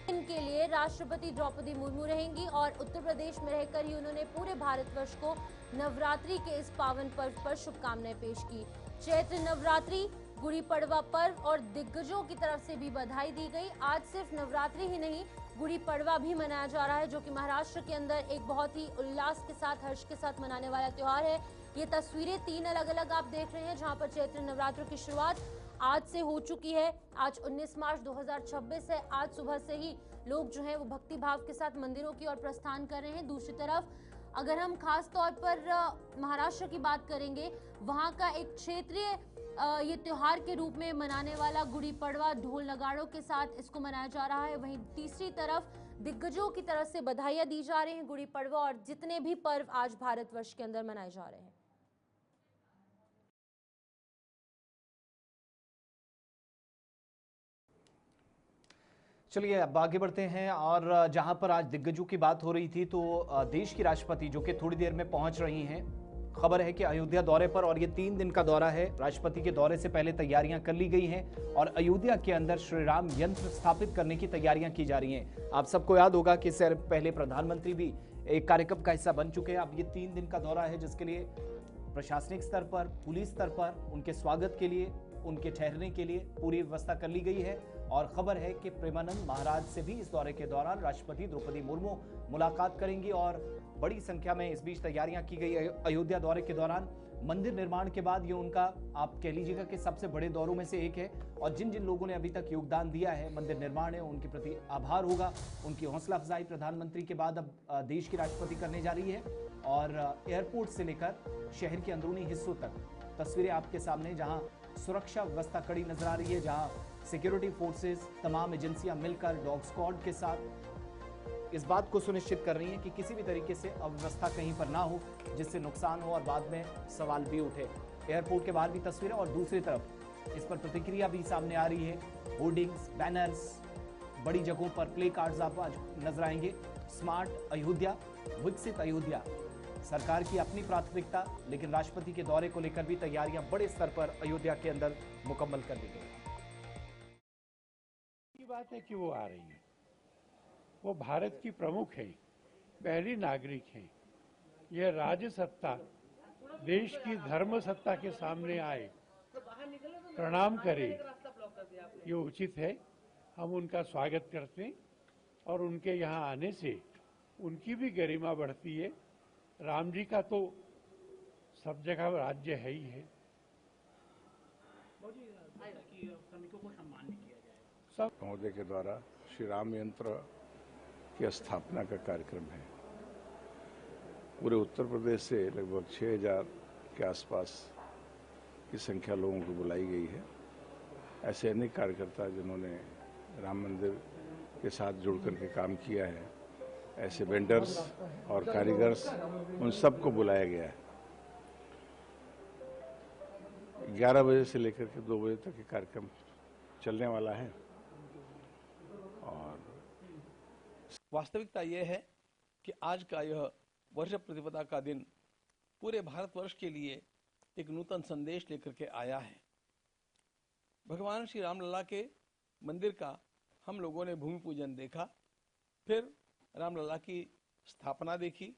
Speaker 2: इनके लिए राष्ट्रपति द्रौपदी मुर्मू रहेंगी। और उत्तर प्रदेश में रहकर ही उन्होंने पूरे भारतवर्ष को नवरात्रि के इस पावन पर्व पर शुभकामनाएं पेश की। चैत्र नवरात्रि, गुड़ी पड़वा पर्व और दिग्गजों की तरफ से भी बधाई दी गई। आज सिर्फ नवरात्रि ही नहीं, गुड़ी पड़वा भी मनाया जा रहा है, जो कि महाराष्ट्र के अंदर एक बहुत ही उल्लास के साथ, हर्ष के साथ मनाने वाला त्योहार है। ये तस्वीरें 3 अलग अलग आप देख रहे हैं, जहां पर चैत्र नवरात्र की शुरुआत आज से हो चुकी है। आज 19 मार्च 2026 है। आज सुबह से ही लोग जो है वो भक्ति भाव के साथ मंदिरों की ओर प्रस्थान कर रहे हैं। दूसरी तरफ अगर हम खास तौर पर महाराष्ट्र की बात करेंगे, वहां का एक क्षेत्रीय ये त्योहार के रूप में मनाने वाला गुड़ी पड़वा ढोल नगाड़ों के साथ इसको मनाया जा रहा है। वहीं तीसरी तरफ दिग्गजों की तरफ से बधाइयां दी जा रही हैं गुड़ी पड़वा और जितने भी पर्व आज भारतवर्ष के अंदर मनाए जा रहे हैं।
Speaker 1: चलिए अब आगे बढ़ते हैं। और जहां पर आज दिग्गजों की बात हो रही थी, तो देश की राष्ट्रपति जो कि थोड़ी देर में पहुंच रही हैं, खबर है कि अयोध्या दौरे पर, और ये 3 दिन का दौरा है। राष्ट्रपति के दौरे से पहले तैयारियां कर ली गई हैं और अयोध्या के अंदर श्री राम यंत्र स्थापित करने की तैयारियां की जा रही हैं। आप सबको याद होगा कि इससे पहले प्रधानमंत्री भी एक कार्यक्रम का हिस्सा बन चुके हैं। अब ये 3 दिन का दौरा है, जिसके लिए प्रशासनिक स्तर पर, पुलिस स्तर पर उनके स्वागत के लिए, उनके ठहरने के लिए पूरी व्यवस्था कर ली गई है। और खबर है कि प्रेमानंद महाराज से भी इस दौरे के दौरान राष्ट्रपति द्रौपदी मुर्मू मुलाकात करेंगी और बड़ी संख्या में इस बीच तैयारियां की गई। अयोध्या दौरे के दौरान मंदिर निर्माण के बाद ये उनका, आप कह लीजिएगा कि सबसे बड़े दौरों में से एक है। और जिन जिन लोगों ने अभी तक योगदान दिया है मंदिर निर्माण में, उनके प्रति आभार होगा। उनकी हौसला अफजाई प्रधानमंत्री के बाद अब देश की राष्ट्रपति करने जा रही है। और एयरपोर्ट से लेकर शहर के अंदरूनी हिस्सों तक तस्वीरें आपके सामने, जहां सुरक्षा व्यवस्था कड़ी नजर आ रही है, जहां सिक्योरिटी फोर्सेस, तमाम एजेंसियां मिलकर डॉग स्क्वाड के साथ इस बात को सुनिश्चित कर रही हैं कि किसी भी तरीके से अव्यवस्था कहीं पर ना हो, जिससे नुकसान हो और बाद में सवाल भी उठे। एयरपोर्ट के बाहर भी तस्वीरें, और दूसरी तरफ इस पर प्रतिक्रिया भी सामने आ रही है। होर्डिंग्स, बैनर्स, बड़ी जगहों पर प्ले कार्ड्स आप आज नजर आएंगे। स्मार्ट अयोध्या, विकसित अयोध्या, सरकार की अपनी प्राथमिकता, लेकिन राष्ट्रपति के दौरे को लेकर भी तैयारियां बड़े स्तर पर अयोध्या के अंदर मुकम्मल कर दी गई।
Speaker 10: बात है कि वो आ रही है, वो भारत की प्रमुख है, पहली नागरिक है। यह राज्य सत्ता देश की धर्म सत्ता के सामने आए, प्रणाम करे, ये उचित है। हम उनका स्वागत करते हैं और उनके यहाँ आने से उनकी भी गरिमा बढ़ती है। राम जी का तो सब जगह राज्य है ही है। सब
Speaker 11: महोदय के द्वारा श्री राम यंत्र की स्थापना का कार्यक्रम है। पूरे उत्तर प्रदेश से लगभग 6000 के आसपास की संख्या लोगों को बुलाई गई है। ऐसे अनेक कार्यकर्ता जिन्होंने राम मंदिर के साथ जुड़ करके काम किया है, ऐसे वेंडर्स और कारीगर्स, उन सबको बुलाया गया है। 11 बजे से लेकर के 2 बजे तक ये कार्यक्रम चलने वाला है। और
Speaker 12: वास्तविकता ये है कि आज का यह वर्ष प्रतिपदा का दिन पूरे भारतवर्ष के लिए एक नूतन संदेश लेकर के आया है। भगवान श्री रामलला के मंदिर का हम लोगों ने भूमि पूजन देखा, फिर रामलला की स्थापना देखी,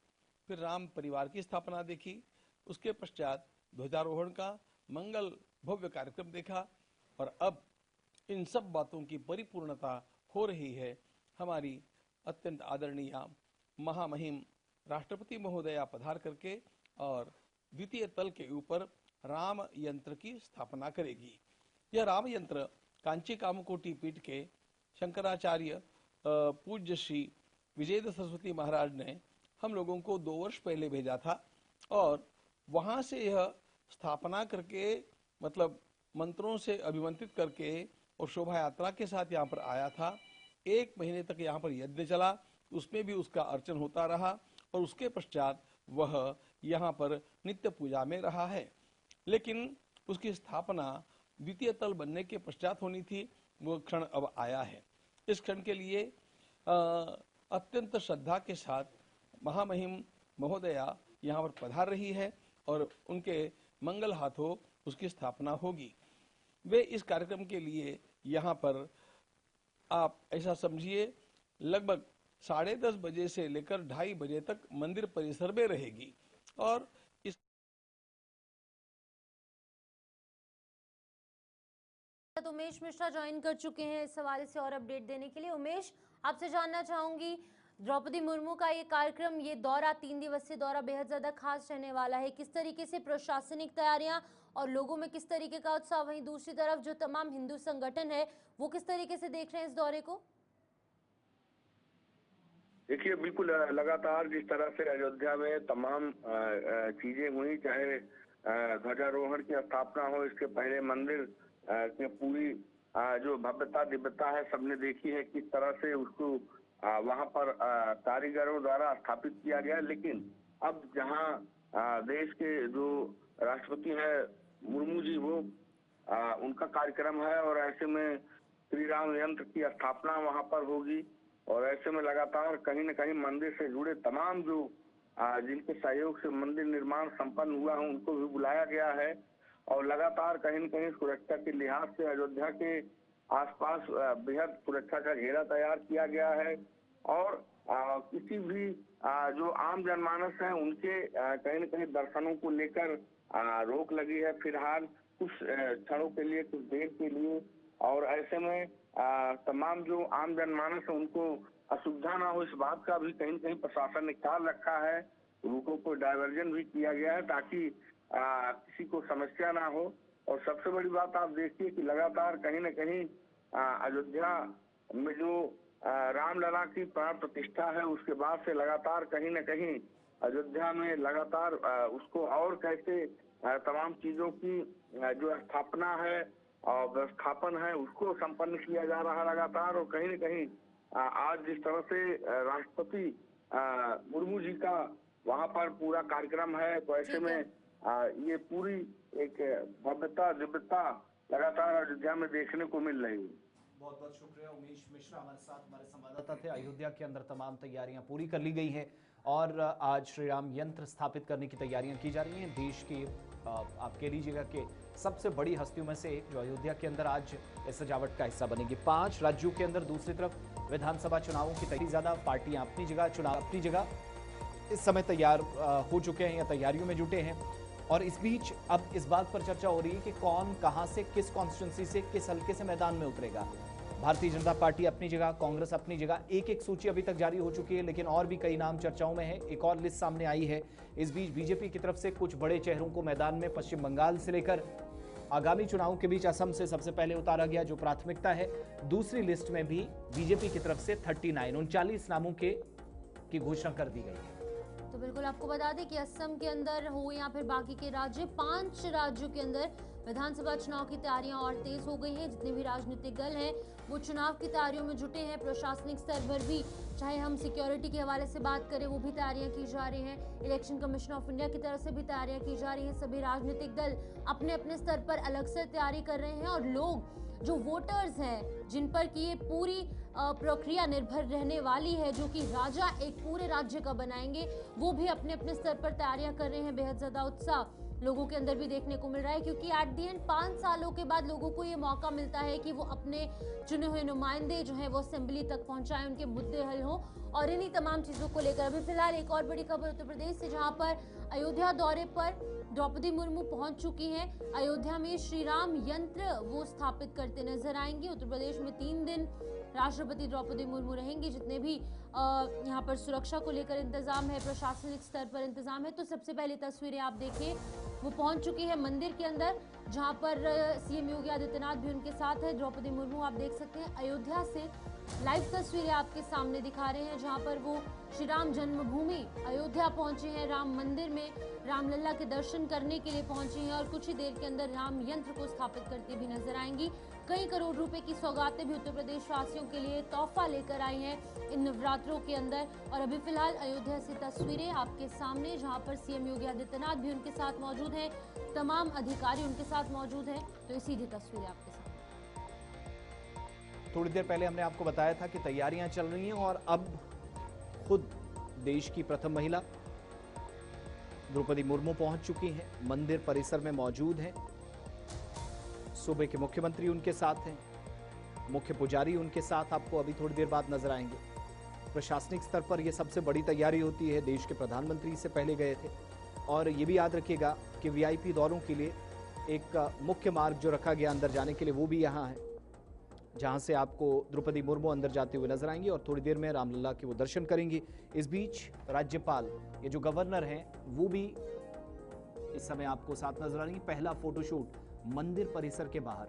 Speaker 12: फिर राम परिवार की स्थापना देखी, उसके पश्चात ध्वजारोहण का मंगल भव्य कार्यक्रम देखा, और अब इन सब बातों की परिपूर्णता हो रही है हमारी अत्यंत आदरणीय महामहिम राष्ट्रपति महोदया पधार करके और द्वितीय तल के ऊपर राम यंत्र की स्थापना करेगी। यह राम यंत्र कांची कामकोटि पीठ के शंकराचार्य पूज्य श्री विजयेंद्र सरस्वती महाराज ने हम लोगों को 2 वर्ष पहले भेजा था, और वहां से यह स्थापना करके, मतलब मंत्रों से अभिमंत्रित करके और शोभा यात्रा के साथ यहाँ पर आया था। 1 महीने तक यहाँ पर यज्ञ चला, उसमें भी उसका अर्चन होता रहा, और उसके पश्चात वह यहाँ पर नित्य पूजा में रहा है। लेकिन उसकी स्थापना द्वितीय तल बनने के पश्चात होनी थी, वो क्षण अब आया है। इस क्षण के लिए अत्यंत श्रद्धा के साथ महामहिम महोदया यहाँ पर पधार रही है, और उनके मंगल हाथों उसकी स्थापना होगी। वे इस कार्यक्रम के लिए यहाँ पर, आप ऐसा समझिए, लगभग 10:30 बजे से लेकर 2:30 बजे तक मंदिर परिसर में रहेगी। और इस
Speaker 2: उमेश मिश्रा ज्वाइन कर चुके हैं इस हवाले से और अपडेट देने के लिए। उमेश, आपसे जानना चाहूंगी, द्रौपदी मुर्मू का ये कार्यक्रम, ये दौरा, 3 दिवसीय दौरा बेहद ज्यादा खास रहने वाला है। किस तरीके से प्रशासनिक तैयारियां और लोगों में किस तरीके का उत्साह, वहीं दूसरी तरफ जो तमाम हिंदू संगठन है वो किस तरीके से देख रहे हैं इस दौरे को?
Speaker 6: देखिए, बिल्कुल लगातार जिस तरह से अयोध्या में तमाम चीजें हुई, चाहे ध्वजारोहण की स्थापना हो, इसके पहले मंदिर के पूरी जो भव्यता दिव्यता है सबने देखी है, किस तरह से उसको वहां पर कारीगरों द्वारा स्थापित किया गया। लेकिन अब जहां देश के जो राष्ट्रपति हैं मुर्मू जी, वो उनका कार्यक्रम है, और ऐसे में श्री राम यंत्र की स्थापना वहां पर होगी, और ऐसे में लगातार कहीं न कहीं मंदिर से जुड़े तमाम जो जिनके सहयोग से मंदिर निर्माण संपन्न हुआ है उनको भी बुलाया गया है, और लगातार कहीं न कहीं सुरक्षा के लिहाज से अयोध्या के आसपास बेहद सुरक्षा का घेरा तैयार किया गया है, और किसी भी जो आम जनमानस है उनके कहीं न कहीं दर्शनों को लेकर रोक लगी है फिलहाल, कुछ क्षणों के लिए, कुछ देर के लिए। और ऐसे में तमाम जो आम जनमानस है उनको असुविधा ना हो, इस बात का भी कहीं न कहीं प्रशासन ने ख्याल रखा है। रूटों को डायवर्जन भी किया गया है ताकि किसी को समस्या ना हो। और सबसे बड़ी बात आप देखिए कि लगातार कहीं न कहीं अयोध्या में जो रामलला की प्राण प्रतिष्ठा है, उसके बाद से लगातार कहीं न कहीं अयोध्या में लगातार उसको और कैसे तमाम चीजों की जो स्थापना है और व्यवस्थापन है उसको संपन्न किया जा रहा लगातार। और कहीं न कहीं आज जिस तरह से राष्ट्रपति मुर्मू जी का वहां पर पूरा कार्यक्रम है, तो ऐसे में ये पूरी एक भव्यता दिव्यता लगातार अयोध्या में देखने को मिल रही है।
Speaker 1: बहुत बहुत शुक्रिया उमेश मिश्रा, हमारे साथ हमारे संवाददाता थे। अयोध्या के अंदर तमाम तैयारियां पूरी कर ली गई हैं और आज श्री राम यंत्र स्थापित करने की तैयारियां की जा रही हैं। देश की आप कह लीजिएगा कि सबसे बड़ी हस्तियों में से एक जो अयोध्या के अंदर आज इस सजावट का हिस्सा बनेगी। 5 राज्यों के अंदर दूसरी तरफ विधानसभा चुनावों की तैयारी, ज्यादा पार्टियां अपनी जगह, चुनाव अपनी जगह इस समय तैयार हो चुके हैं या तैयारियों में जुटे हैं। और इस बीच अब इस बात पर चर्चा हो रही है कि कौन कहां से, किस कॉन्स्टिट्यूंसी से, किस हल्के से मैदान में उतरेगा। भारतीय जनता पार्टी अपनी जगह, कांग्रेस अपनी जगह। एक सूची अभी तक जारी हो चुकी है, लेकिन और भी कई नाम चर्चाओं में है। एक और लिस्ट सामने आई है। इस बीच बीजेपी की तरफ से कुछ बड़े चेहरों को मैदान में पश्चिम बंगाल से लेकर आगामी चुनावों के बीच असम से सबसे पहले उतारा गया, जो प्राथमिकता है। दूसरी लिस्ट में भी बीजेपी की तरफ से 39 नामों की घोषणा कर दी गई है।
Speaker 2: तो तो बिल्कुल आपको बता दें कि असम के अंदर हो या फिर बाकी के राज्य, 5 राज्यों के अंदर विधानसभा चुनाव की तैयारियां और तेज हो गई हैं। जितने भी राजनीतिक दल हैं वो चुनाव की तैयारियों में जुटे हैं। प्रशासनिक स्तर पर भी, चाहे हम सिक्योरिटी के हवाले से बात करें, वो भी तैयारियां की जा रही हैं। इलेक्शन कमीशन ऑफ इंडिया की तरफ से भी तैयारियां की जा रही हैं। सभी राजनीतिक दल अपने अपने स्तर पर अलग से तैयारी कर रहे हैं और लोग जो वोटर्स हैं जिन पर कि ये पूरी प्रक्रिया निर्भर रहने वाली है, जो कि राजा एक पूरे राज्य का बनाएंगे, वो भी अपने अपने स्तर पर तैयारियां कर रहे हैं। बेहद ज्यादा उत्साह लोगों के अंदर भी देखने को मिल रहा है, क्योंकि एट दी एंड 5 सालों के बाद लोगों को ये मौका मिलता है कि वो अपने चुने हुए नुमाइंदे जो हैं वो असेंबली तक पहुंचाएं, उनके मुद्दे हल हो। और इन्हीं तमाम चीज़ों को लेकर अभी फिलहाल एक और बड़ी खबर उत्तर प्रदेश से, जहां पर अयोध्या दौरे पर द्रौपदी मुर्मू पहुंच चुकी हैं। अयोध्या में श्री राम यंत्र वो स्थापित करते नजर आएंगे। उत्तर प्रदेश में 3 दिन राष्ट्रपति द्रौपदी मुर्मू रहेंगी। जितने भी यहाँ पर सुरक्षा को लेकर इंतजाम है, प्रशासनिक स्तर पर इंतजाम है। तो सबसे पहले तस्वीरें आप देखिए, वो पहुंच चुकी है मंदिर के अंदर, जहां पर सीएम योगी आदित्यनाथ भी उनके साथ है। द्रौपदी मुर्मू आप देख सकते हैं अयोध्या से लाइव तस्वीरें आपके सामने दिखा रहे हैं, जहां पर वो श्री राम जन्मभूमि अयोध्या पहुंचे हैं। राम मंदिर में रामलला के दर्शन करने के लिए पहुंची हैं और कुछ ही देर के अंदर राम यंत्र को स्थापित करती भी नजर आएंगी। कई करोड़ रुपए की सौगातें भी उत्तर प्रदेश वासियों के लिए तोहफा लेकर आई हैं इन नवरात्रों के अंदर। और अभी फिलहाल अयोध्या से तस्वीरें आपके सामने, जहां पर सीएम योगी आदित्यनाथ भी उनके साथ मौजूद हैं, तमाम अधिकारी उनके साथ मौजूद हैं। तो ये सीधी तस्वीरें आपके सामने।
Speaker 1: थोड़ी देर पहले हमने आपको बताया था कि तैयारियां चल रही हैं और अब खुद देश की प्रथम महिला द्रौपदी मुर्मू पहुंच चुकी हैं, मंदिर परिसर में मौजूद हैं। सूबे के मुख्यमंत्री उनके साथ हैं, मुख्य पुजारी उनके साथ आपको अभी थोड़ी देर बाद नजर आएंगे। प्रशासनिक स्तर पर यह सबसे बड़ी तैयारी होती है। देश के प्रधानमंत्री इससे पहले गए थे। और ये भी याद रखिएगा कि वीआईपी दौरों के लिए एक मुख्य मार्ग जो रखा गया अंदर जाने के लिए, वो भी यहाँ है, जहां से आपको द्रौपदी मुर्मू अंदर जाते हुए नजर आएंगी और थोड़ी देर में रामलला के वो दर्शन करेंगी। इस बीच राज्यपाल, ये जो गवर्नर हैं, वो भी इस समय आपको साथ नजर आएंगी। पहला फोटोशूट मंदिर परिसर के बाहर।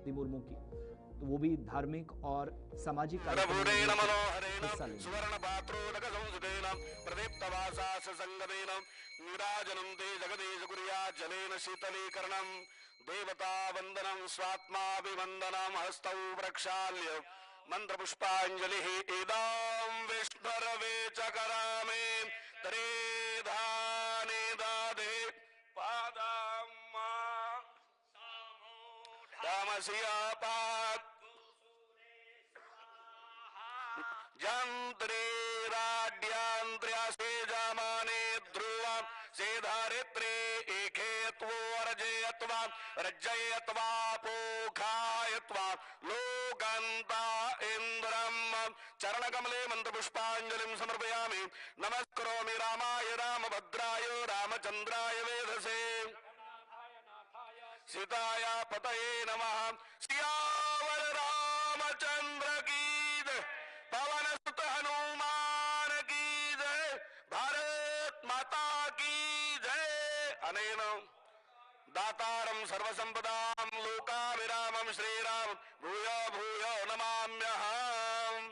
Speaker 1: मुर्मू की, तो वो भी धार्मिक और सामाजिक कार्यक्रमों में हिस्सा लेंगे।
Speaker 13: देवता वंदनम स्वात्माभिवंदनम हस्तौ प्रक्षाल्य मंत्र पुष्पांजलि इदं विष्णुरवे च करामे त्रेधाने दादे पादं रामस्यापात् जंत्रे राड्यांत्र्यासे जामाने ध्रुवं से धारित्रे एकेत्वोर्जयत्वा रज्जयत्वा पोखायत्वा लोकन्ता इन्द्रं चरणकमले मन्त्रपुष्पाञ्जलिं समर्पयामि। नमस्करोमि रामाय रामभद्राय रामचन्द्राय वेधसे सीताय पतये नमः। सियावर रामचंद्र की जय, पवन सुत हनुमान की जय, भारत माता की जय। अनेन दातारं सर्वसंपदां लोकाभिरामं श्रीराम भूयो भूयो नमाम्यहम्।